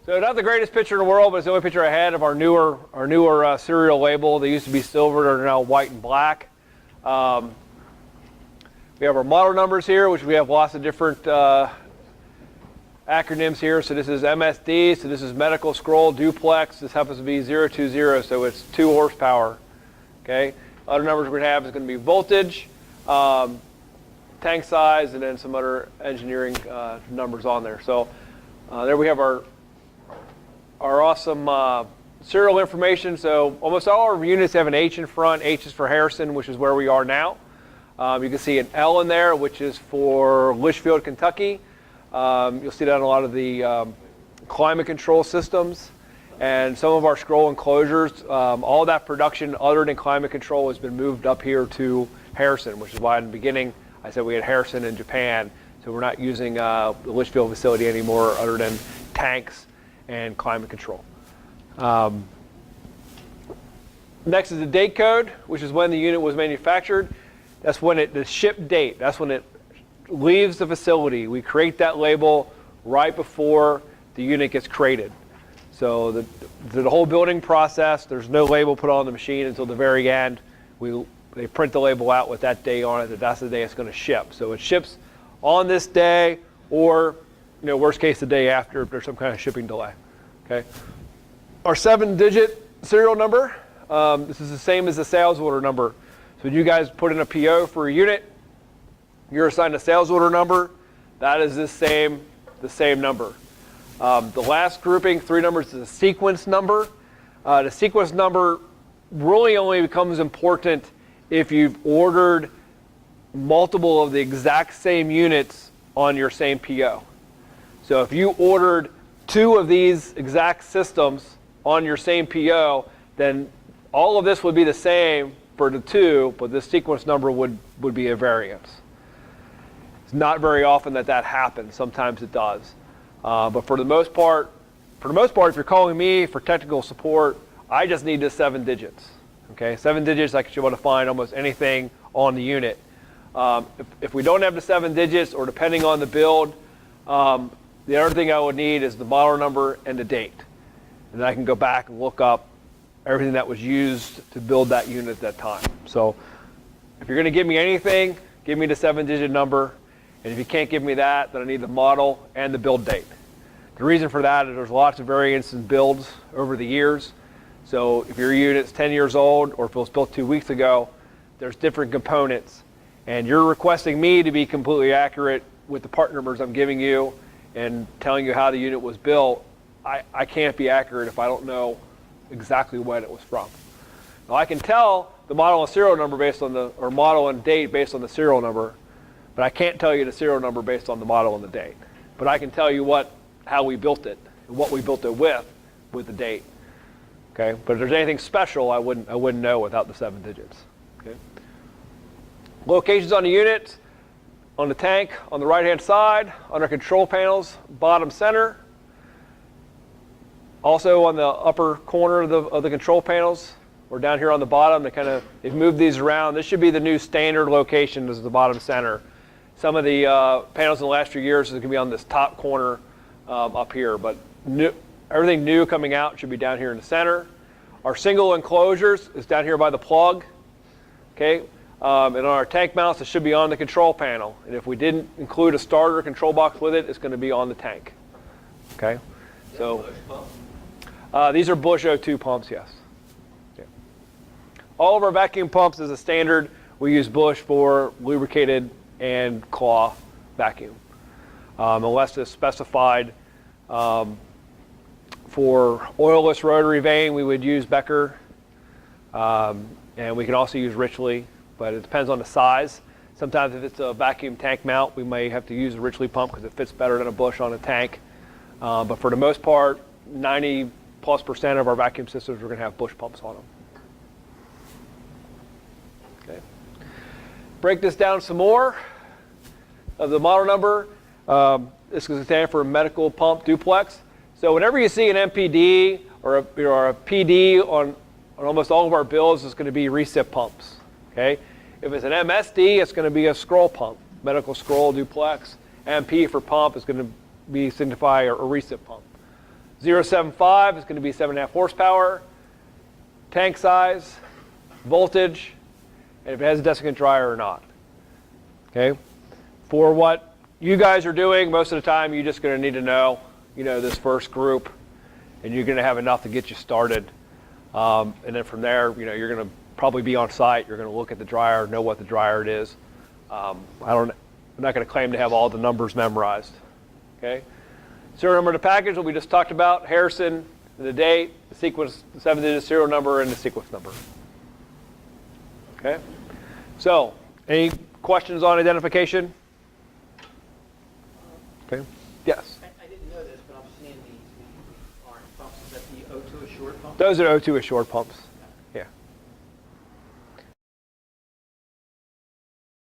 So not the greatest picture in the world, but it's the only picture I had of our newer serial label. They used to be silver, they're now white and black. We have our model numbers here, which we have lots of different acronyms here. So this is MSD, so this is medical scroll duplex. This happens to be 020, so it's 2 horsepower. Okay. Other numbers we're going to have is going to be voltage, tank size, and then some other engineering numbers on there. So there we have our awesome serial information. So almost all our units have an H in front. H is for Harrison, which is where we are now. You can see an L in there, which is for Litchfield, Kentucky. You'll see that in a lot of the climate control systems. And some of our scroll enclosures, all that production other than climate control has been moved up here to Harrison, which is why in the beginning I said we had Harrison in Japan. So we're not using the Litchfield facility anymore other than tanks and climate control. Next is the date code, which is when the unit was manufactured. That's when the ship date, that's when it leaves the facility. We create that label right before the unit gets created. So the whole building process, there's no label put on the machine until the very end. They print the label out with that day on it, that's the day it's going to ship. So it ships on this day, or worst case the day after if there's some kind of shipping delay. Okay. Our 7-digit serial number, this is the same as the sales order number. So when you guys put in a PO for a unit, you're assigned a sales order number. That is the same number. The last grouping, 3 numbers, is a sequence number. The sequence number really only becomes important if you've ordered multiple of the exact same units on your same PO. So if you ordered 2 of these exact systems on your same PO, then all of this would be the same for the 2, but this sequence number would be a variance. It's not very often that happens. Sometimes it does. But for the most part, if you're calling me for technical support, I just need the 7 digits. Okay, 7 digits, I should be able to find almost anything on the unit. If we don't have the 7 digits, or depending on the build, the other thing I would need is the model number and the date. And then I can go back and look up everything that was used to build that unit at that time. So if you're going to give me anything, give me the 7-digit number. And if you can't give me that, then I need the model and the build date. The reason for that is there's lots of variance in builds over the years. So if your unit's 10 years old, or if it was built 2 weeks ago, there's different components. And you're requesting me to be completely accurate with the part numbers I'm giving you and telling you how the unit was built. I can't be accurate if I don't know exactly when it was from. Now I can tell the model and serial number based on or model and date based on the serial number, but I can't tell you the serial number based on the model and the date. But I can tell you how we built it and what we built it with the date. Okay. But if there's anything special, I wouldn't know without the 7 digits. Okay. Locations on the unit, on the tank, on the right-hand side, on our control panels, bottom center. Also on the upper corner of the control panels, or down here on the bottom. They've moved these around. This should be the new standard location, is the bottom center. Some of the panels in the last few years is going to be on this top corner up here, but everything new coming out should be down here in the center. Our single enclosures is down here by the plug. Okay, and on our tank mounts, it should be on the control panel. And if we didn't include a starter control box with it, it's going to be on the tank. Okay, so these are Bush O2 pumps, yes. Yeah. All of our vacuum pumps is a standard. We use Bush for lubricated and claw vacuum. Unless it's specified for oilless rotary vane, we would use Becker. And we can also use Richley, but it depends on the size. Sometimes if it's a vacuum tank mount, we may have to use a Richley pump because it fits better than a Bush on a tank. But for the most part, 90+% of our vacuum systems are going to have Bush pumps on them. Okay. Break this down some more. Of the model number, this is standing for medical pump duplex. So whenever you see an MPD or a PD on almost all of our builds, it's going to be recip pumps. Okay. If it's an MSD, it's going to be a scroll pump, medical scroll duplex. MP for pump is going to signify a recip pump. 075 is going to be 7.5 horsepower, tank size, voltage, and if it has a desiccant dryer or not. Okay? For what you guys are doing, most of the time you're just going to need to know, this first group, and you're going to have enough to get you started. And then from there, you're going to probably be on site. You're going to look at the dryer, know what the dryer it is. I'm not going to claim to have all the numbers memorized. Okay? Serial number of the package, what we just talked about, Harrison, the date, the sequence, the 7-digit serial number, and the sequence number. Okay? So, any questions on identification? Okay. Yes? I didn't know this, but I'm seeing these orange pumps. Is that the O2 assured pump? Those are O2 assured pumps.